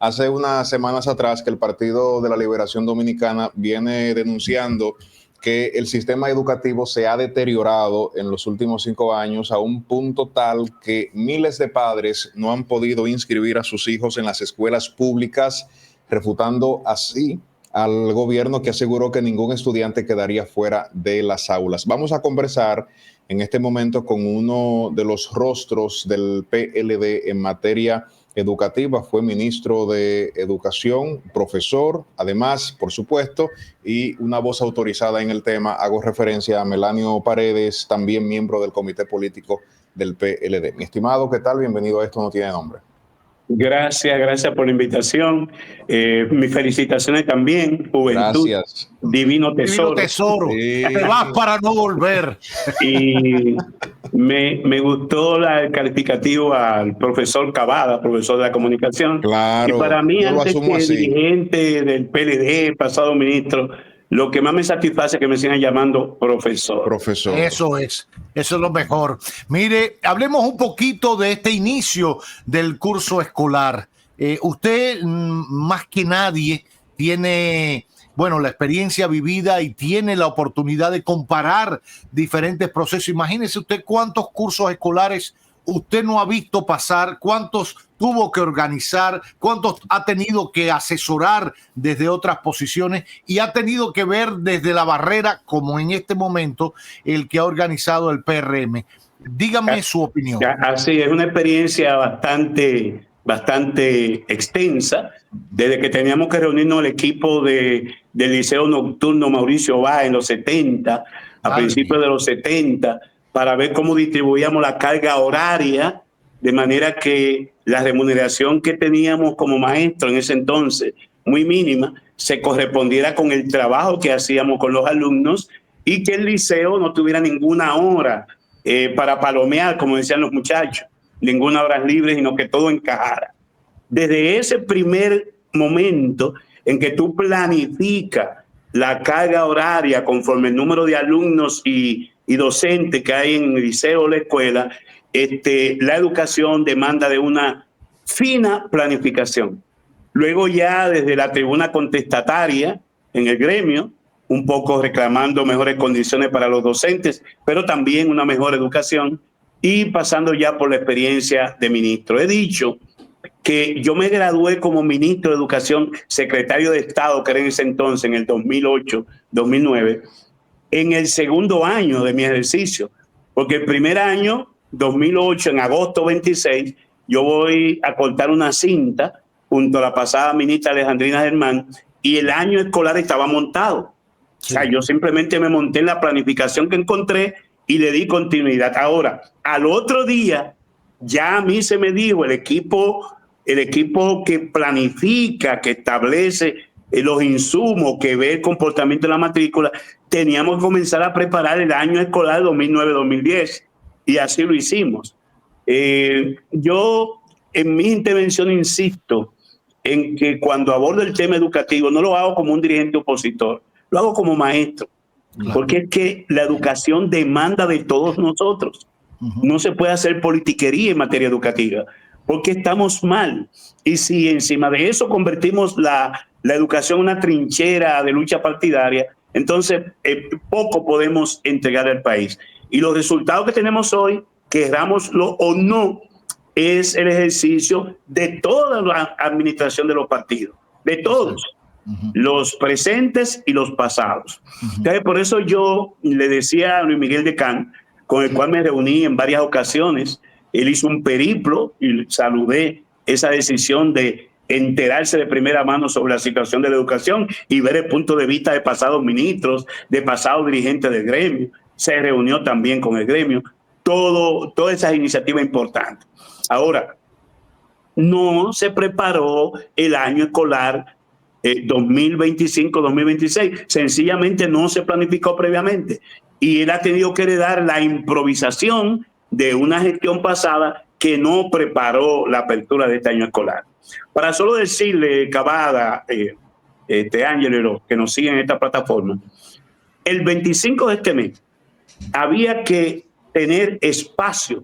hace unas semanas atrás que el Partido de la Liberación Dominicana viene denunciando que el sistema educativo se ha deteriorado en los últimos 5 años a un punto tal que miles de padres no han podido inscribir a sus hijos en las escuelas públicas, refutando así al gobierno que aseguró que ningún estudiante quedaría fuera de las aulas. Vamos a conversar en este momento con uno de los rostros del PLD en materia educativa. Fue ministro de Educación, profesor, además, por supuesto, y una voz autorizada en el tema. Hago referencia a Melanio Paredes, también miembro del comité político del PLD. Mi estimado, ¿qué tal? Bienvenido a Esto No Tiene Nombre. Gracias por la invitación. Mis felicitaciones también, Juventud. Gracias. Divino tesoro. Divino tesoro. Sí. Te vas para no volver. Y me gustó el calificativo al profesor Cavada, profesor de la comunicación. Claro. Y para mí, antes que dirigente del PLD, pasado ministro, lo que más me satisface es que me sigan llamando profesor. Profesor. Eso es lo mejor. Mire, hablemos un poquito de este inicio del curso escolar. Usted, más que nadie, tiene, la experiencia vivida y tiene la oportunidad de comparar diferentes procesos. Imagínese usted cuántos cursos escolares usted no ha visto pasar, cuántos tuvo que organizar, cuántos ha tenido que asesorar desde otras posiciones y ha tenido que ver desde la barrera, como en este momento, el que ha organizado el PRM. Dígame su opinión. Así es, una experiencia bastante extensa, desde que teníamos que reunirnos el equipo del Liceo Nocturno Mauricio Báez en los 70, a principios de los 70, para ver cómo distribuíamos la carga horaria, de manera que la remuneración que teníamos como maestro en ese entonces, muy mínima, se correspondiera con el trabajo que hacíamos con los alumnos y que el liceo no tuviera ninguna hora para palomear, como decían los muchachos, ninguna hora libre, sino que todo encajara. Desde ese primer momento en que tú planificas la carga horaria conforme el número de alumnos y docentes que hay en el liceo o la escuela, la educación demanda de una fina planificación. Luego ya desde la tribuna contestataria en el gremio, un poco reclamando mejores condiciones para los docentes, pero también una mejor educación, y pasando ya por la experiencia de ministro. He dicho que yo me gradué como ministro de Educación, secretario de Estado, que era en ese entonces, en el 2008-2009, en el segundo año de mi ejercicio, porque el primer año, 2008, en agosto 26, yo voy a cortar una cinta junto a la pasada ministra Alejandrina Germán y el año escolar estaba montado. Sí. O sea, yo simplemente me monté en la planificación que encontré y le di continuidad. Ahora, al otro día, ya a mí se me dijo el equipo que planifica, que establece los insumos, que ve el comportamiento de la matrícula, teníamos que comenzar a preparar el año escolar 2009-2010 y así lo hicimos. Yo en mi intervención insisto en que cuando abordo el tema educativo no lo hago como un dirigente opositor, lo hago como maestro, porque es que la educación demanda de todos nosotros. No se puede hacer politiquería en materia educativa, porque estamos mal. Y si encima de eso convertimos la educación en una trinchera de lucha partidaria, entonces poco podemos entregar al país. Y los resultados que tenemos hoy, querámoslo o no, es el ejercicio de toda la administración de los partidos, de todos, los presentes y los pasados. Entonces, por eso yo le decía a Luis Miguel Decán, con el cual me reuní en varias ocasiones, él hizo un periplo y saludé esa decisión de enterarse de primera mano sobre la situación de la educación y ver el punto de vista de pasados ministros, de pasados dirigentes del gremio. Se reunió también con el gremio, todas esas iniciativas importantes. Ahora, no se preparó el año escolar 2025-2026, sencillamente no se planificó previamente y él ha tenido que heredar la improvisación de una gestión pasada que no preparó la apertura de este año escolar. Para solo decirle, Cavada, Ángel y los que nos siguen en esta plataforma, el 25 de este mes había que tener espacios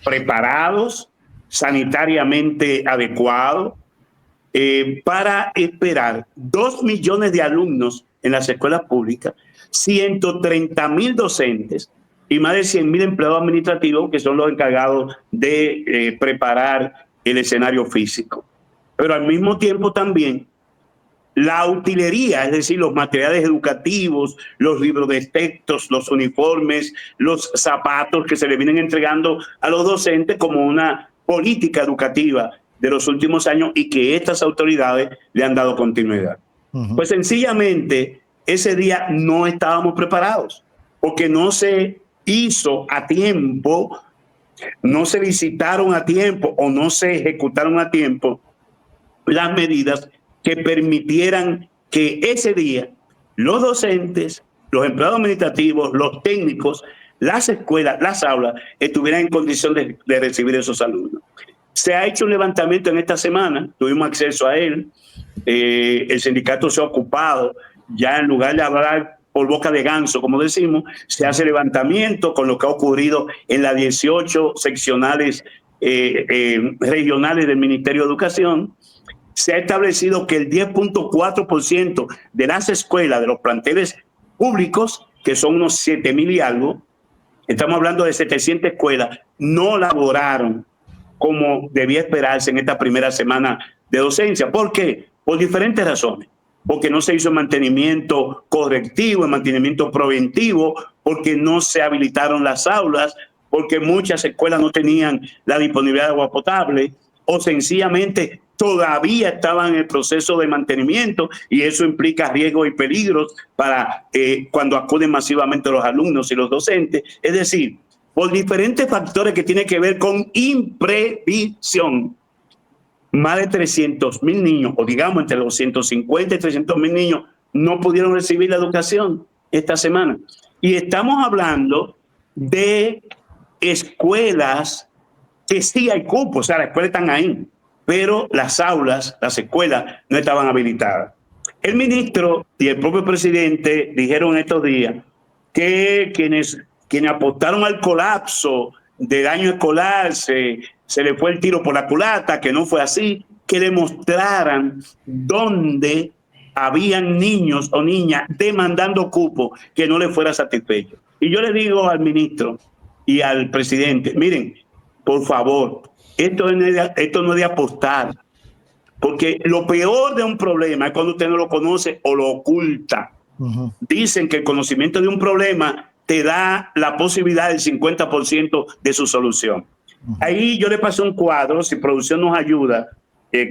preparados, sanitariamente adecuados, para esperar 2 millones de alumnos en las escuelas públicas, 130,000 docentes y más de 100,000 empleados administrativos que son los encargados de preparar el escenario físico. Pero al mismo tiempo también la utilería, es decir, los materiales educativos, los libros de textos, los uniformes, los zapatos que se le vienen entregando a los docentes como una política educativa de los últimos años y que estas autoridades le han dado continuidad. Pues sencillamente ese día no estábamos preparados porque no se hizo a tiempo, no se licitaron a tiempo o no se ejecutaron a tiempo las medidas que permitieran que ese día los docentes, los empleados administrativos, los técnicos, las escuelas, las aulas estuvieran en condición de recibir esos alumnos. Se ha hecho un levantamiento en esta semana, tuvimos acceso a él, el sindicato se ha ocupado, ya en lugar de hablar por boca de ganso, como decimos, se hace levantamiento con lo que ha ocurrido en las 18 seccionales regionales del Ministerio de Educación. Se ha establecido que el 10.4% de las escuelas, de los planteles públicos, que son unos 7,000 y algo, estamos hablando de 700 escuelas, no laboraron como debía esperarse en esta primera semana de docencia. ¿Por qué? Por diferentes razones. Porque no se hizo mantenimiento correctivo, el mantenimiento preventivo, porque no se habilitaron las aulas, porque muchas escuelas no tenían la disponibilidad de agua potable, o sencillamente todavía estaban en el proceso de mantenimiento y eso implica riesgos y peligros para cuando acuden masivamente los alumnos y los docentes. Es decir, por diferentes factores que tienen que ver con imprevisión, más de 300,000 niños, o digamos entre los 150 y 300,000 niños, no pudieron recibir la educación esta semana. Y estamos hablando de escuelas que sí hay cupos, o sea, las escuelas están ahí, pero las aulas, las escuelas no estaban habilitadas. El ministro y el propio presidente dijeron estos días que quienes apostaron al colapso del año escolar se le fue el tiro por la culata, que no fue así, que demostraran dónde habían niños o niñas demandando cupo que no les fuera satisfecho. Y yo le digo al ministro y al presidente, miren, por favor, esto no es de apostar, porque lo peor de un problema es cuando usted no lo conoce o lo oculta. Dicen que el conocimiento de un problema te da la posibilidad del 50% de su solución. Ahí yo le pasé un cuadro, si producción nos ayuda,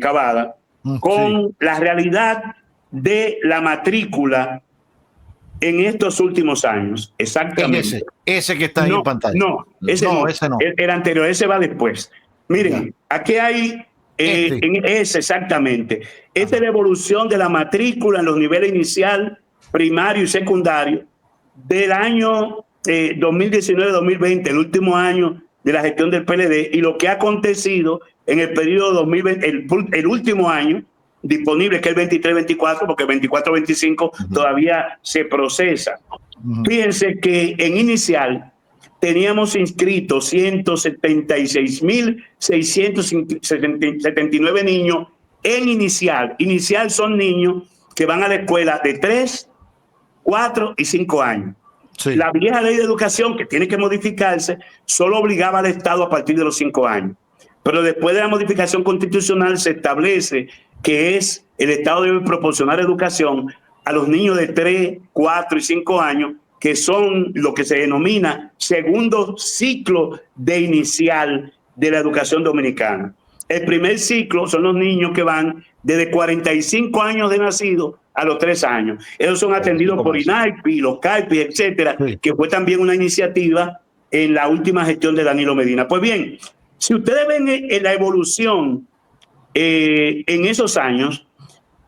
Cavada, con la realidad de la matrícula en estos últimos años. Exactamente. Ese que está ahí en pantalla. No, ese no. El anterior, ese va después. Miren, aquí hay ese exactamente. Esta es la evolución de la matrícula en los niveles inicial, primario y secundario del año 2019-2020, el último año de la gestión del PLD, y lo que ha acontecido en el periodo 2020, el último año disponible, que es el 23-24, porque el 24-25 todavía se procesa. Fíjense que en inicial teníamos inscritos 176,679 niños en inicial. Inicial son niños que van a la escuela de 3, 4 y 5 años. Sí. La vieja ley de educación, que tiene que modificarse, solo obligaba al Estado a partir de los 5 años. Pero después de la modificación constitucional se establece que el Estado debe proporcionar educación a los niños de 3, 4 y 5 años, que son lo que se denomina segundo ciclo de inicial de la educación dominicana. El primer ciclo son los niños que van desde 45 años de nacido a los 3 años. Ellos son atendidos por INAIPI, los CAIPI, etcétera, que fue también una iniciativa en la última gestión de Danilo Medina. Pues bien, si ustedes ven en la evolución en esos años,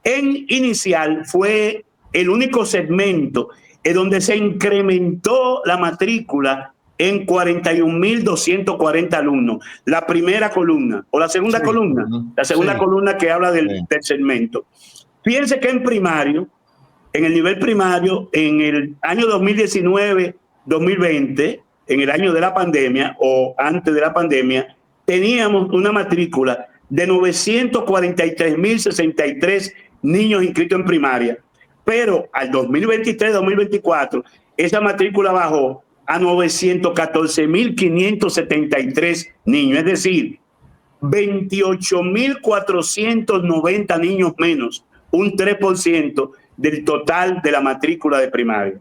en inicial fue el único segmento en donde se incrementó la matrícula en 41,240 alumnos. La primera columna, o la segunda columna, la segunda columna que habla del segmento. Fíjense que en primario, en el nivel primario, en el año 2019-2020, en el año de la pandemia o antes de la pandemia, teníamos una matrícula de 943.063 niños inscritos en primaria, pero al 2023-2024 esa matrícula bajó a 914.573 niños, es decir, 28.490 niños menos, un 3% del total de la matrícula de primaria.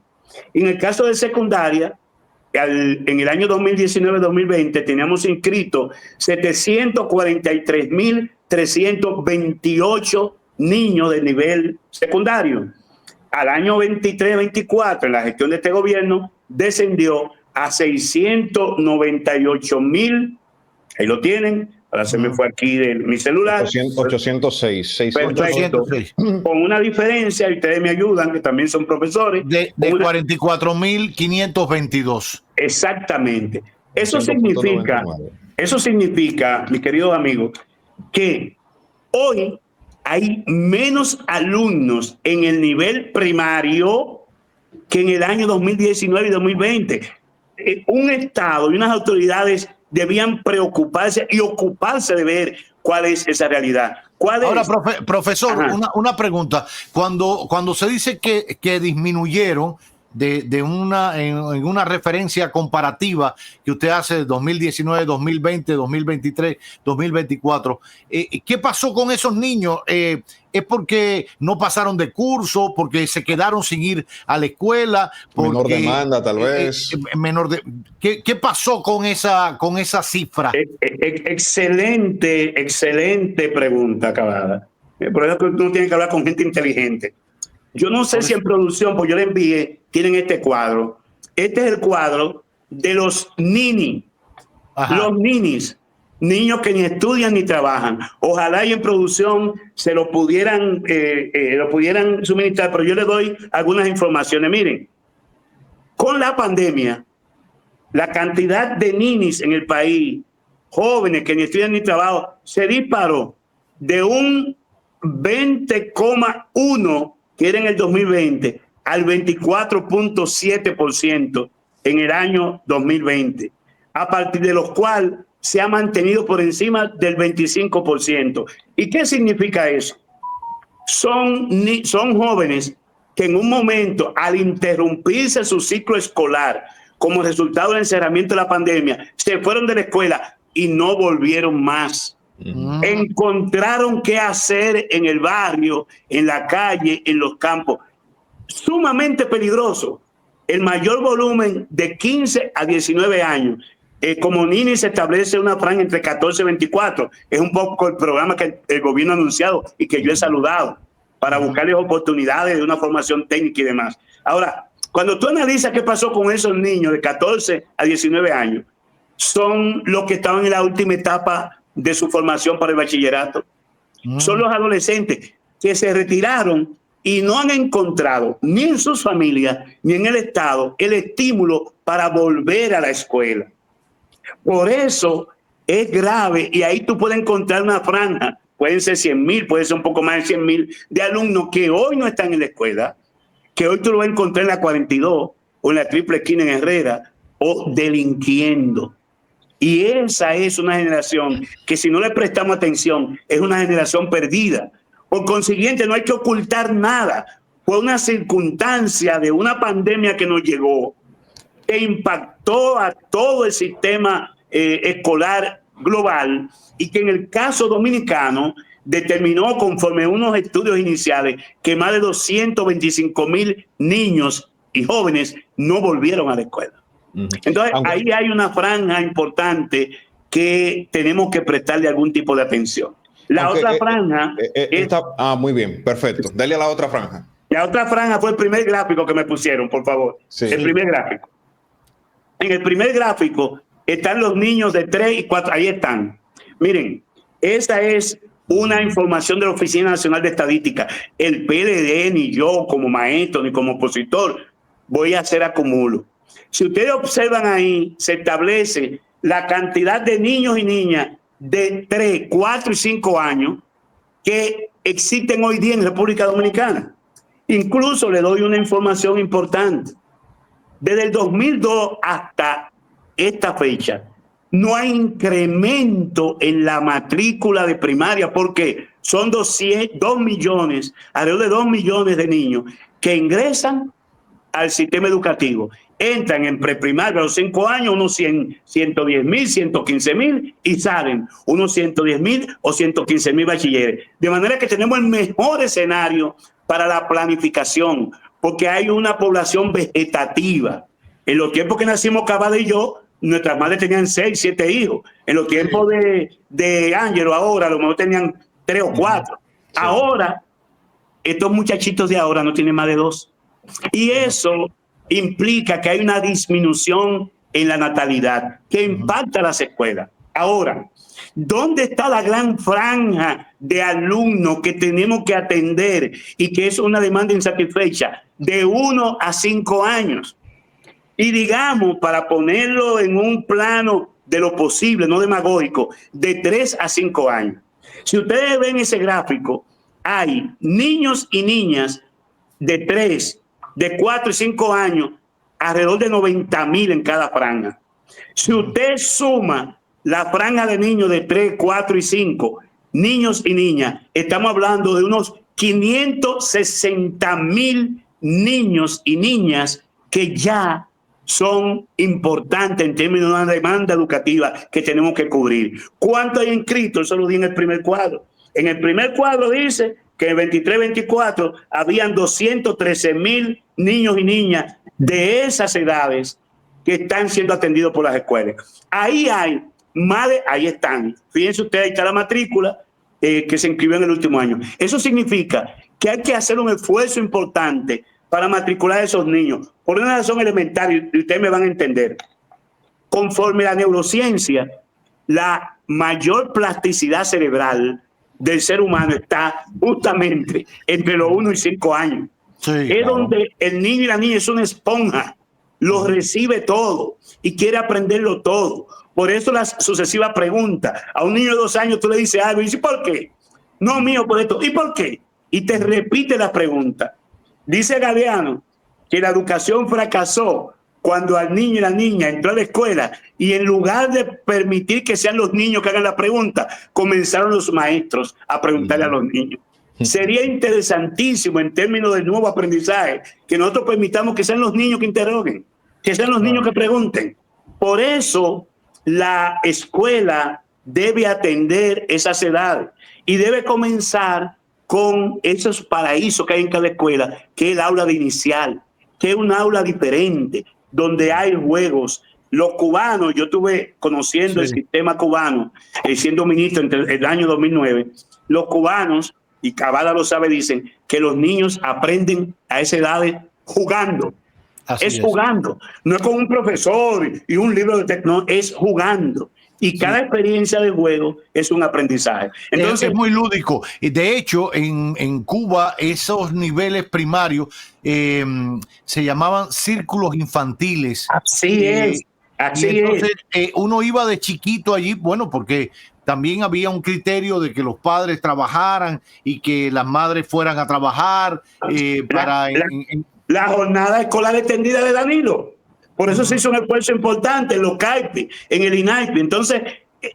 En el caso de secundaria, en el año 2019-2020 teníamos inscritos 743.328 niños de nivel secundario. Al año 23-24, en la gestión de este gobierno, descendió a 698.000. Ahí lo tienen. Ahora se me fue aquí de mi celular. 806. Perfecto. Con una diferencia, y ustedes me ayudan, que también son profesores. De 44.522. Exactamente. Eso significa, mis queridos amigos, que hoy hay menos alumnos en el nivel primario que en el año 2019 y 2020. Un Estado y unas autoridades debían preocuparse y ocuparse de ver cuál es esa realidad. Ahora, profesor, una pregunta. Cuando se dice que disminuyeron en una referencia comparativa que usted hace de 2019, 2020, 2023, 2024, ¿qué pasó con esos niños? ¿Es porque no pasaron de curso, porque se quedaron sin ir a la escuela? Menor demanda, tal vez. ¿Qué pasó con esa cifra? Excelente pregunta, Cavada. Por eso que uno tiene que hablar con gente inteligente. Yo no sé si en producción, pues yo le envié, tienen este cuadro. Este es el cuadro de los ninis. Los ninis, niños que ni estudian ni trabajan. Ojalá y en producción se lo pudieran suministrar, pero yo les doy algunas informaciones. Miren, con la pandemia, la cantidad de ninis en el país, jóvenes que ni estudian ni trabajan, se disparó de un 20,1 que era en el 2020 al 24,7% en el año 2020, a partir de los cuales se ha mantenido por encima del 25%. ¿Y qué significa eso? Son jóvenes que en un momento, al interrumpirse su ciclo escolar, como resultado del encerramiento de la pandemia, se fueron de la escuela y no volvieron más. Encontraron qué hacer en el barrio, en la calle, en los campos. Sumamente peligroso. El mayor volumen de 15 a 19 años. Como niños se establece una franja entre 14 y 24. Es un poco el programa que el gobierno ha anunciado y que yo he saludado para buscarles oportunidades de una formación técnica y demás. Ahora, cuando tú analizas qué pasó con esos niños de 14 a 19 años, son los que estaban en la última etapa de su formación para el bachillerato. Son los adolescentes que se retiraron y no han encontrado ni en sus familias ni en el Estado el estímulo para volver a la escuela. Por eso es grave, y ahí tú puedes encontrar una franja, pueden ser 100,000, puede ser un poco más de 100,000 de alumnos que hoy no están en la escuela, que hoy tú lo vas a encontrar en la 42 o en la Triple Esquina en Herrera, o delinquiendo. Y esa es una generación que, si no le prestamos atención, es una generación perdida. Por consiguiente, no hay que ocultar nada. Fue una circunstancia de una pandemia que nos llegó, que impactó a todo el sistema escolar global, y que en el caso dominicano determinó, conforme a unos estudios iniciales, que más de 225,000 niños y jóvenes no volvieron a la escuela. Entonces, ahí hay una franja importante que tenemos que prestarle algún tipo de atención. La otra franja... muy bien, perfecto. Dale a la otra franja. La otra franja fue el primer gráfico que me pusieron, por favor. Sí. El primer gráfico. En el primer gráfico están los niños de 3 y 4. Ahí están. Miren, esa es una información de la Oficina Nacional de Estadística. El PLD, ni yo como maestro, ni como opositor, voy a hacer acumulo. Si ustedes observan ahí, se establece la cantidad de niños y niñas de 3, 4 y 5 años que existen hoy día en República Dominicana. Incluso le doy una información importante. Desde el 2002 hasta esta fecha, no hay incremento en la matrícula de primaria porque son 2 millones, alrededor de 2 millones de niños que ingresan al sistema educativo. Entran en preprimaria a los 5 años, unos 110,000, 115,000 y salen unos 110,000 o 115,000 bachilleres. De manera que tenemos el mejor escenario para la planificación, porque hay una población vegetativa. En los tiempos que nacimos Cavada y yo, nuestras madres tenían 6, 7 hijos. En los tiempos de Ángelo ahora, a lo mejor tenían 3 o 4. Sí. Ahora, estos muchachitos de ahora no tienen más de 2. Y eso implica que hay una disminución en la natalidad que impacta a las escuelas. Ahora, ¿dónde está la gran franja de alumnos que tenemos que atender y que es una demanda insatisfecha de 1 a 5 años? Y digamos, para ponerlo en un plano de lo posible, no demagógico, de 3 a 5 años. Si ustedes ven ese gráfico, hay niños y niñas de 3, de 4 y 5 años, alrededor de 90,000 en cada franja. Si usted suma la franja de niños de 3, 4 y 5, niños y niñas, estamos hablando de unos 560,000 niños y niñas que ya son importantes en términos de una demanda educativa que tenemos que cubrir. ¿Cuánto hay inscritos? Eso lo di en el primer cuadro. En el primer cuadro dice que en 23-24 habían 213,000 niños y niñas de esas edades que están siendo atendidos por las escuelas. Ahí hay más de, ahí están. Fíjense ustedes, ahí está la matrícula que se inscribió en el último año. Eso significa que hay que hacer un esfuerzo importante para matricular a esos niños, por una razón elemental, y ustedes me van a entender. Conforme la neurociencia, la mayor plasticidad cerebral del ser humano está justamente entre los 1 y 5 años. Sí, es claro. Donde el niño y la niña es una esponja, lo recibe todo y quiere aprenderlo todo. Por eso las sucesivas preguntas. A un niño de 2 años tú le dices algo y dices, ¿por qué? No, mío, por esto. ¿Y por qué? Y te repite la pregunta. Dice Galeano que la educación fracasó cuando al niño y la niña entró a la escuela y en lugar de permitir que sean los niños que hagan la pregunta, comenzaron los maestros a preguntarle a los niños. Sería interesantísimo en términos del nuevo aprendizaje que nosotros permitamos que sean los niños que interroguen, que sean los niños que pregunten. Por eso la escuela debe atender esas edades y debe comenzar con esos paraísos que hay en cada escuela, que es el aula de inicial, que es un aula diferente, donde hay juegos. Los cubanos, yo estuve conociendo el sistema cubano, siendo ministro entre el año 2009, los cubanos, y Cavada lo sabe, dicen que los niños aprenden a esa edad jugando. Es jugando, no es con un profesor y un libro de texto, no, es jugando. Y cada experiencia de juego es un aprendizaje. Entonces, es muy lúdico. De hecho, en Cuba, esos niveles primarios se llamaban círculos infantiles. Así es. Así entonces, uno iba de chiquito allí, bueno, porque también había un criterio de que los padres trabajaran y que las madres fueran a trabajar la jornada escolar extendida de Danilo. Por eso se hizo un esfuerzo importante en los CAIPI, en el INAIPI. Entonces,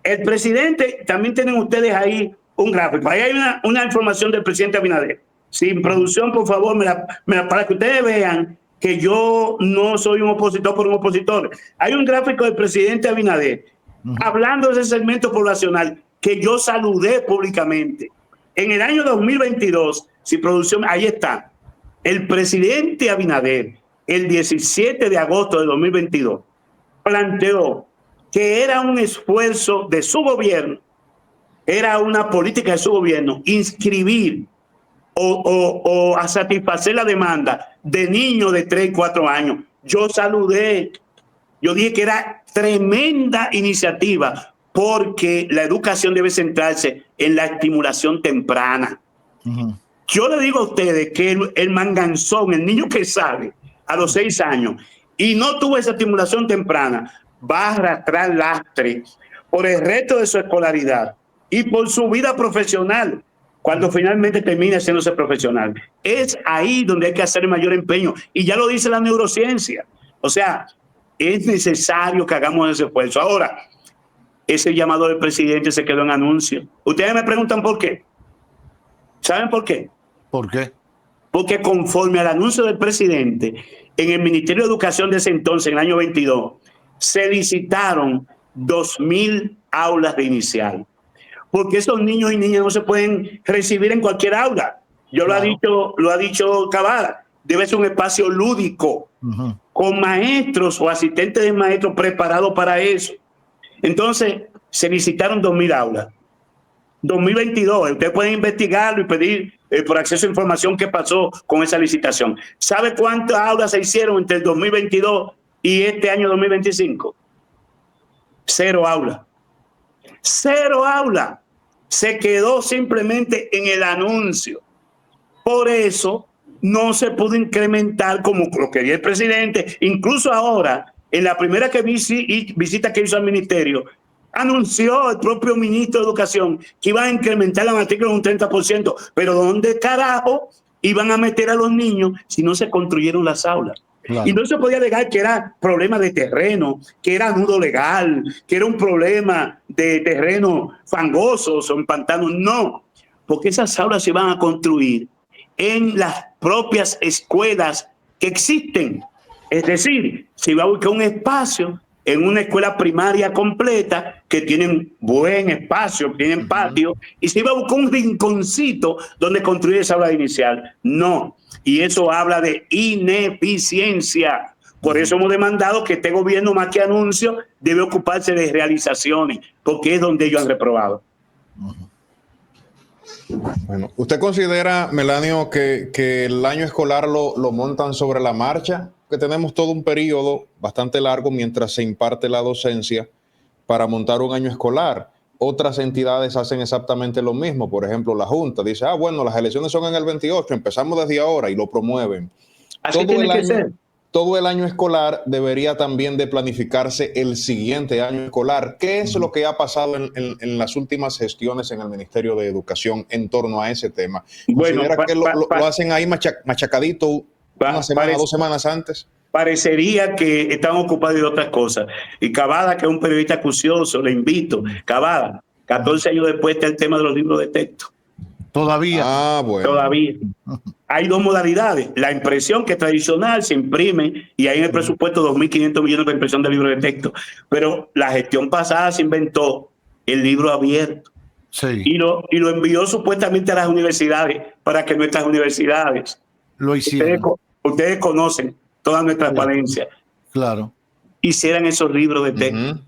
el presidente, también tienen ustedes ahí un gráfico. Ahí hay una información del presidente Abinader. Sin producción, por favor, para que ustedes vean que yo no soy un opositor por un opositor. Hay un gráfico del presidente Abinader hablando de ese segmento poblacional que yo saludé públicamente. En el año 2022, sin producción, ahí está. El presidente Abinader, el 17 de agosto de 2022, planteó que era un esfuerzo de su gobierno, era una política de su gobierno, inscribir o a satisfacer la demanda de niños de 3 y 4 años. Yo saludé, yo dije que era tremenda iniciativa porque la educación debe centrarse en la estimulación temprana. Yo le digo a ustedes que el manganzón, el niño que sabe a los 6 años y no tuvo esa estimulación temprana, va a arrastrar lastre por el resto de su escolaridad y por su vida profesional cuando finalmente termine haciéndose profesional. Es ahí donde hay que hacer el mayor empeño y ya lo dice la neurociencia. O sea, es necesario que hagamos ese esfuerzo. Ahora, ese llamado del presidente se quedó en anuncio. Ustedes me preguntan por qué. ¿Saben por qué? ¿Por qué? Porque conforme al anuncio del presidente, en el Ministerio de Educación de ese entonces, en el año 22, se licitaron 2.000 aulas de inicial. Porque esos niños y niñas no se pueden recibir en cualquier aula. Claro. Lo ha dicho Cavada. Debe ser un espacio lúdico, con maestros o asistentes de maestros preparados para eso. Entonces, se licitaron 2.000 aulas. 2022, ustedes pueden investigarlo y pedir por acceso a información qué pasó con esa licitación. ¿Sabe cuántas aulas se hicieron entre el 2022 y este año 2025? 0 aulas. 0 aulas. Se quedó simplemente en el anuncio. Por eso no se pudo incrementar como lo quería el presidente. Incluso ahora, en la primera visita que hizo al ministerio, anunció el propio ministro de Educación que iban a incrementar la matrícula en un 30%. Pero ¿dónde carajo iban a meter a los niños si no se construyeron las aulas? Claro. Y no se podía alegar que era problema de terreno, que era nudo legal, que era un problema de terreno fangosos o en pantanos. No, porque esas aulas se iban a construir en las propias escuelas que existen. Es decir, se iba a buscar un espacio en una escuela primaria completa que tienen buen espacio, tienen patio, y se iba a buscar un rinconcito donde construir esa aula inicial. No, y eso habla de ineficiencia. Por eso hemos demandado que este gobierno, más que anuncio, debe ocuparse de realizaciones, porque es donde ellos han reprobado. Bueno, ¿usted considera, Melanio, que el año escolar lo montan sobre la marcha? Que tenemos todo un periodo bastante largo mientras se imparte la docencia para montar un año escolar. Otras entidades hacen exactamente lo mismo. Por ejemplo, la Junta dice, bueno, las elecciones son en el 28, empezamos desde ahora y lo promueven. Así tiene que ser. Todo el año escolar debería también de planificarse el siguiente año escolar. ¿Qué es lo que ha pasado en las últimas gestiones en el Ministerio de Educación en torno a ese tema? ¿Considera que lo hacen ahí machacadito una semana, 2 semanas antes? Parecería que están ocupados de otras cosas. Y Cavada, que es un periodista acucioso, le invito. Cavada, 14 años después está el tema de los libros de texto. Todavía. Bueno. Todavía. Hay 2 modalidades. La impresión, que es tradicional, se imprime y hay en el presupuesto 2.500 millones de impresión de libros de texto. Pero la gestión pasada se inventó el libro abierto. Sí. Y lo envió supuestamente a las universidades para que nuestras universidades lo hicieron. Ustedes conocen toda nuestra transparencia. Claro. Hicieran esos libros de texto.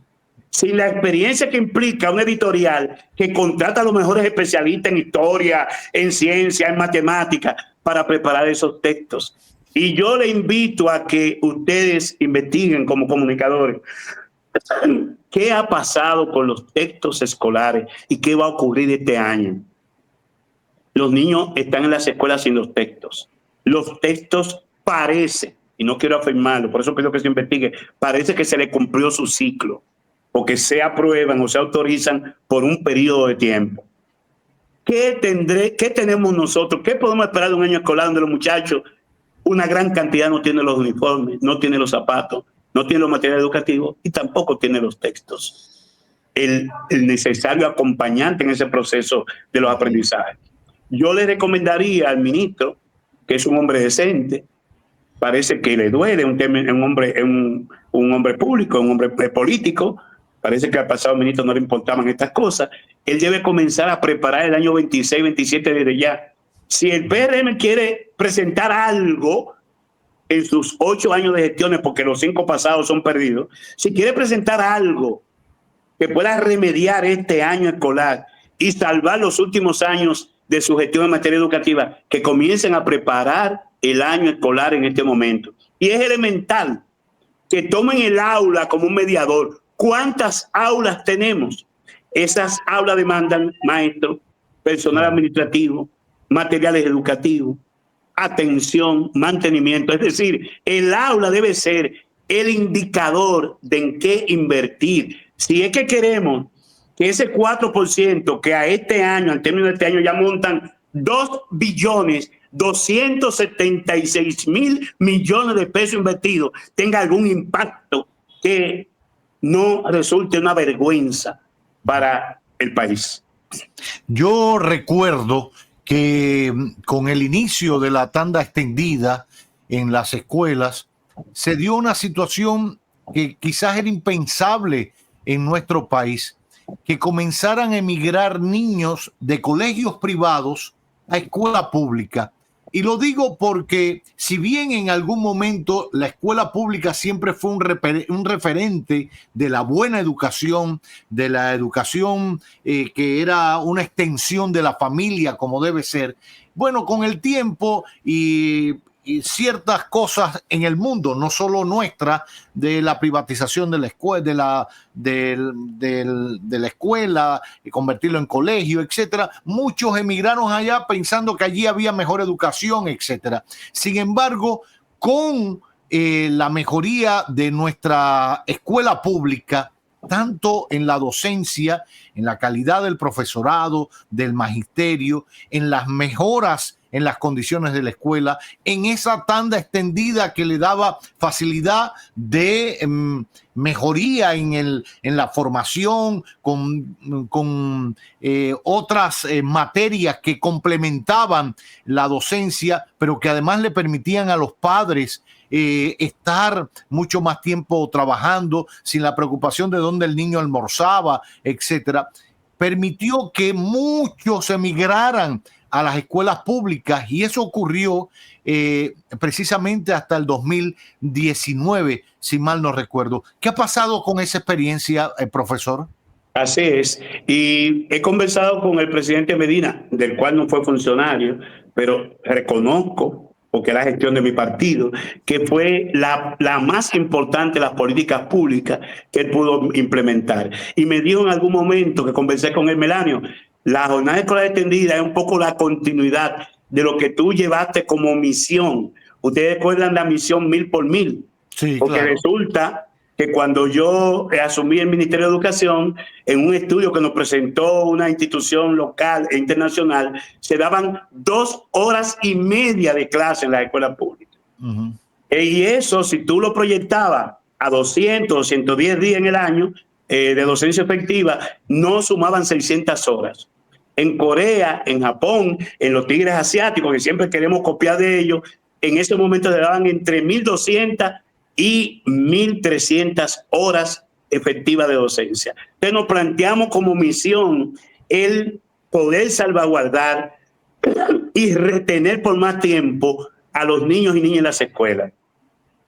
Sin la experiencia que implica una editorial que contrata a los mejores especialistas en historia, en ciencia, en matemática, para preparar esos textos. Y yo le invito a que ustedes investiguen como comunicadores qué ha pasado con los textos escolares y qué va a ocurrir este año. Los niños están en las escuelas sin los textos. Los textos parece, y no quiero afirmarlo, por eso pido que se investigue, parece que se le cumplió su ciclo, porque se aprueban o se autorizan por un periodo de tiempo. ¿Qué tenemos nosotros? ¿Qué podemos esperar de un año escolar donde los muchachos, una gran cantidad, no tienen los uniformes, no tienen los zapatos, no tienen los materiales educativos y tampoco tienen los textos? El necesario acompañante en ese proceso de los aprendizajes. Yo le recomendaría al ministro, que es un hombre decente, parece que le duele un hombre público, un hombre político, parece que al pasado ministro no le importaban estas cosas. Él debe comenzar a preparar el año 26, 27 desde ya. Si el PRM quiere presentar algo en sus 8 años de gestiones, porque los 5 pasados son perdidos, si quiere presentar algo que pueda remediar este año escolar y salvar los últimos años de su gestión en materia educativa, que comiencen a preparar el año escolar en este momento. Y es elemental que tomen el aula como un mediador. ¿Cuántas aulas tenemos? Esas aulas demandan maestros, personal administrativo, materiales educativos, atención, mantenimiento. Es decir, el aula debe ser el indicador de en qué invertir. Si es que queremos que ese 4% que a este año, en términos de este año, ya montan 2.276.000 millones de pesos invertidos, tenga algún impacto, que no resulte una vergüenza para el país. Yo recuerdo que con el inicio de la tanda extendida en las escuelas se dio una situación que quizás era impensable en nuestro país, que comenzaran a emigrar niños de colegios privados a escuela pública. Y lo digo porque si bien en algún momento la escuela pública siempre fue un referente de la buena educación, de la educación que era una extensión de la familia como debe ser, bueno, con el tiempo y ciertas cosas en el mundo, no solo nuestra, de la privatización de la escuela, de la escuela y convertirlo en colegio, etcétera. Muchos emigraron allá pensando que allí había mejor educación, etcétera. Sin embargo, con la mejoría de nuestra escuela pública, tanto en la docencia, en la calidad del profesorado, del magisterio, en las mejoras en las condiciones de la escuela, en esa tanda extendida que le daba facilidad de mejoría en la formación, con otras materias que complementaban la docencia, pero que además le permitían a los padres estar mucho más tiempo trabajando sin la preocupación de dónde el niño almorzaba, etcétera. Permitió que muchos emigraran a las escuelas públicas y eso ocurrió precisamente hasta el 2019, si mal no recuerdo. ¿Qué ha pasado con esa experiencia, profesor? Así es, y he conversado con el presidente Medina, del cual no fue funcionario, pero reconozco, porque es la gestión de mi partido, que fue la más importante de las políticas públicas que él pudo implementar. Y me dijo en algún momento que conversé con él, Melanio, la jornada escolar extendida es un poco la continuidad de lo que tú llevaste como misión. Ustedes recuerdan la misión 1000 por 1000. Sí, porque claro. Resulta que cuando yo asumí el Ministerio de Educación, en un estudio que nos presentó una institución local e internacional, se daban 2 horas y media de clase en la escuela pública. Y eso, si tú lo proyectabas a 200 o 110 días en el año de docencia efectiva, no sumaban 600 horas. En Corea, en Japón, en los tigres asiáticos, que siempre queremos copiar de ellos, en ese momento se daban entre 1200 y 1300 horas efectivas de docencia. Entonces nos planteamos como misión el poder salvaguardar y retener por más tiempo a los niños y niñas en las escuelas.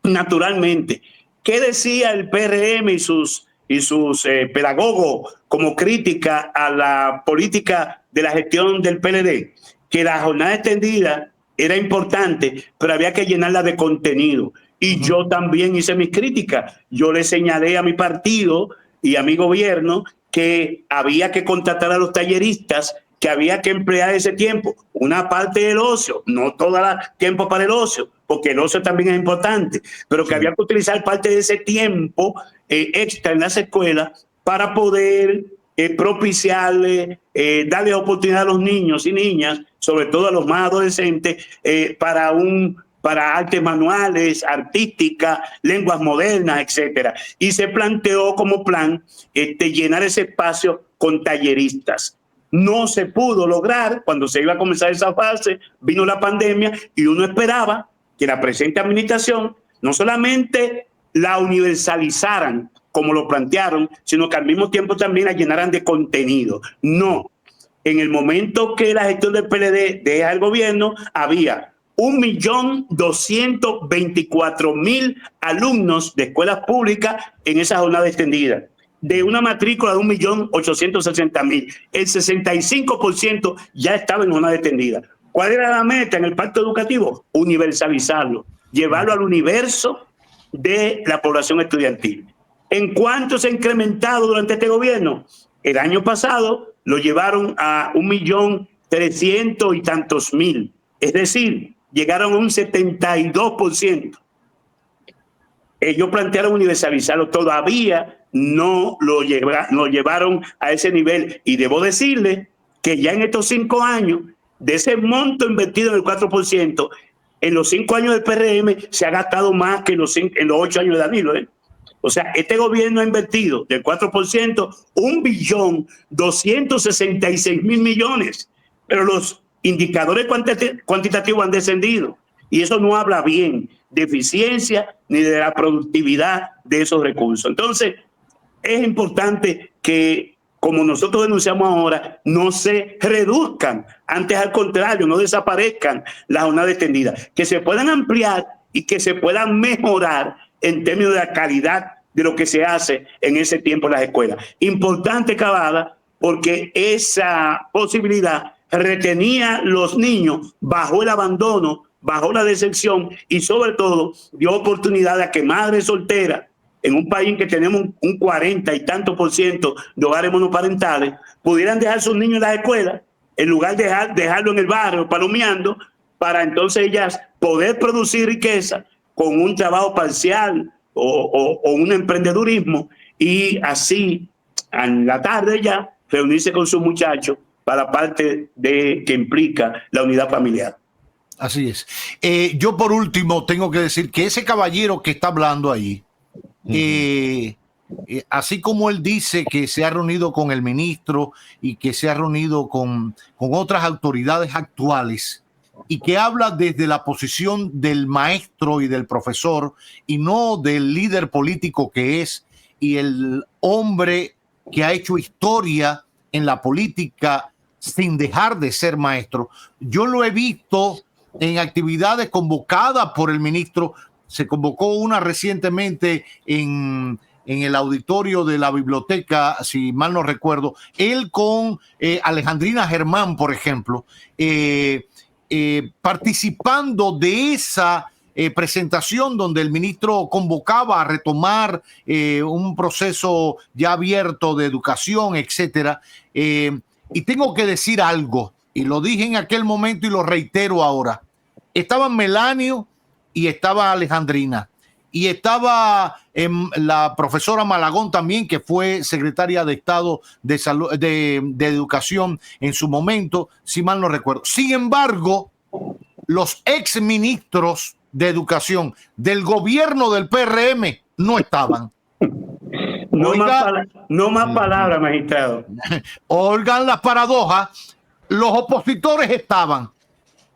Naturalmente, ¿qué decía el PRM y sus pedagogos como crítica a la política de la gestión del PLD? Que la jornada extendida era importante, pero había que llenarla de contenido. Y yo también hice mis críticas. Yo le señalé a mi partido y a mi gobierno que había que contratar a los talleristas, que había que emplear ese tiempo, una parte del ocio, no todo el tiempo para el ocio, porque el ocio también es importante, pero que había que utilizar parte de ese tiempo extra en las escuelas para poder propiciarle, darle oportunidad a los niños y niñas, sobre todo a los más adolescentes, para artes manuales, artísticas, lenguas modernas, etcétera. Y se planteó como plan llenar ese espacio con talleristas. No se pudo lograr cuando se iba a comenzar esa fase, vino la pandemia y uno esperaba que la presente administración no solamente la universalizaran como lo plantearon, sino que al mismo tiempo también la llenaran de contenido. No. En el momento que la gestión del PLD deja el gobierno, había 1.224.000 alumnos de escuelas públicas en esa jornada extendida, de una matrícula de 1.860.000. El 65% ya estaba en jornada extendida. ¿Cuál era la meta en el pacto educativo? Universalizarlo, llevarlo al universo de la población estudiantil. ¿En cuánto se ha incrementado durante este gobierno? El año pasado lo llevaron a 1.300.000 y tantos. Es decir, llegaron a un 72%. Ellos plantearon universalizarlo, todavía no lo llevaron a ese nivel. Y debo decirle que ya en estos 5 años, de ese monto invertido en el 4%, en los 5 años del PRM se ha gastado más que en los 8 años de Danilo. O O sea, este gobierno ha invertido del 4%, 1.266.000.000.000, pero los indicadores cuantitativos han descendido. Y eso no habla bien de eficiencia ni de la productividad de esos recursos. Entonces, es importante que, como nosotros denunciamos ahora, no se reduzcan, antes al contrario, no desaparezcan las jornadas extendidas, que se puedan ampliar y que se puedan mejorar en términos de la calidad de lo que se hace en ese tiempo en las escuelas. Importante, Cavada, porque esa posibilidad retenía los niños bajo el abandono, bajo la decepción y sobre todo dio oportunidad a que madres solteras, en un país en que tenemos un 40 y tanto % de hogares monoparentales, pudieran dejar a sus niños en las escuelas en lugar de dejarlo en el barrio palomeando, para entonces ellas poder producir riqueza con un trabajo parcial o un emprendedurismo, y así en la tarde ya reunirse con sus muchachos para parte de que implica la unidad familiar. Así es. Yo por último tengo que decir que ese caballero que está hablando ahí, así como él dice que se ha reunido con el ministro y que se ha reunido con otras autoridades actuales y que habla desde la posición del maestro y del profesor y no del líder político que es y el hombre que ha hecho historia en la política sin dejar de ser maestro. Yo lo he visto en actividades convocadas por el ministro. Se convocó una recientemente en el auditorio de la biblioteca, si mal no recuerdo, él con Alejandrina Germán, por ejemplo, participando de esa presentación donde el ministro convocaba a retomar un proceso ya abierto de educación, etcétera. Y tengo que decir algo, y lo dije en aquel momento y lo reitero ahora. Estaban Melanio y estaba Alejandrina, y estaba la profesora Malagón también, que fue secretaria de Estado de Salud, de Educación en su momento, si mal no recuerdo. Sin embargo, los exministros de Educación del gobierno del PRM no estaban. No más palabras, magistrado. Oigan las paradojas. Los opositores estaban,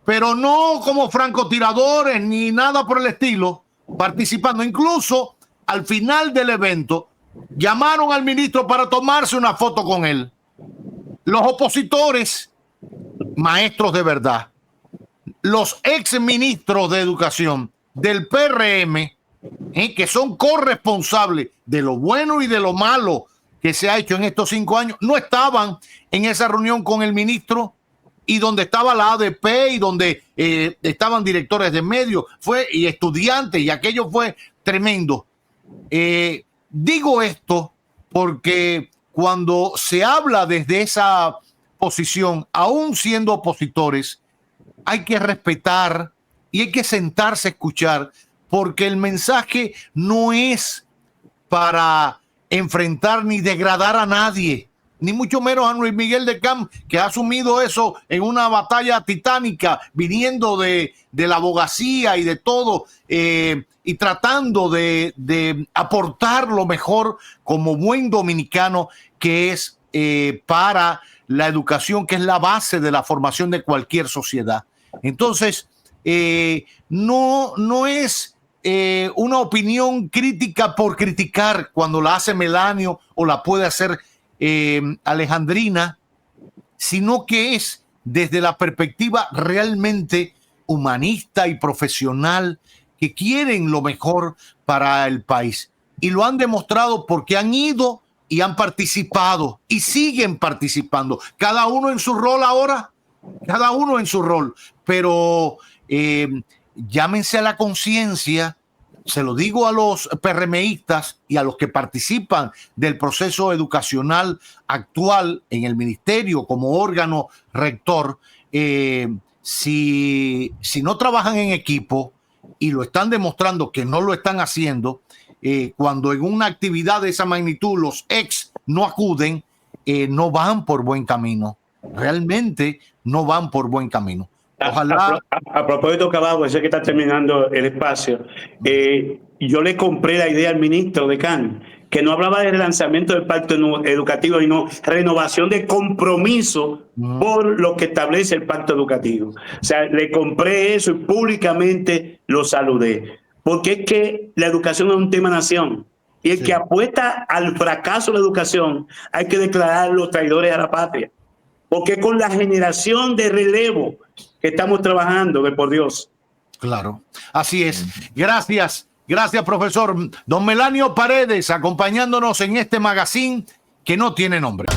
pero no como francotiradores ni nada por el estilo, participando. Incluso al final del evento llamaron al ministro para tomarse una foto con él. Los opositores, maestros de verdad, los exministros de Educación del PRM, que son corresponsables de lo bueno y de lo malo que se ha hecho en estos 5 años, no estaban en esa reunión con el ministro, y donde estaba la ADP y donde estaban directores de medios y estudiantes, y aquello fue tremendo. Digo esto porque cuando se habla desde esa posición, aún siendo opositores, hay que respetar y hay que sentarse a escuchar, porque el mensaje no es para enfrentar ni degradar a nadie, ni mucho menos a Luis Miguel de Camp, que ha asumido eso en una batalla titánica, viniendo de la abogacía y de todo, y tratando de aportar lo mejor como buen dominicano, que es para la educación, que es la base de la formación de cualquier sociedad. Entonces, no es una opinión crítica por criticar cuando la hace Melanio o la puede hacer Alejandrina, sino que es desde la perspectiva realmente humanista y profesional, que quieren lo mejor para el país, y lo han demostrado porque han ido y han participado y siguen participando, cada uno en su rol ahora, cada uno en su rol, pero llámense a la conciencia. Se lo digo a los PRMistas y a los que participan del proceso educacional actual en el ministerio como órgano rector. Si no trabajan en equipo, y lo están demostrando que no lo están haciendo, cuando en una actividad de esa magnitud los ex no acuden, no van por buen camino. Realmente no van por buen camino. Ojalá. A propósito, Caballo, sé que está terminando el espacio. Yo le compré la idea al ministro de CAN, que no hablaba de relanzamiento del pacto educativo, sino renovación de compromiso por lo que establece el pacto educativo. O sea, le compré eso y públicamente lo saludé. Porque es que la educación es un tema nación. Y el que apuesta al fracaso de la educación, hay que declarar los traidores a la patria. Porque con la generación de relevo que estamos trabajando, de por Dios. Claro, así es. Gracias, gracias, profesor. Don Melanio Paredes, acompañándonos en este magazine que no tiene nombre.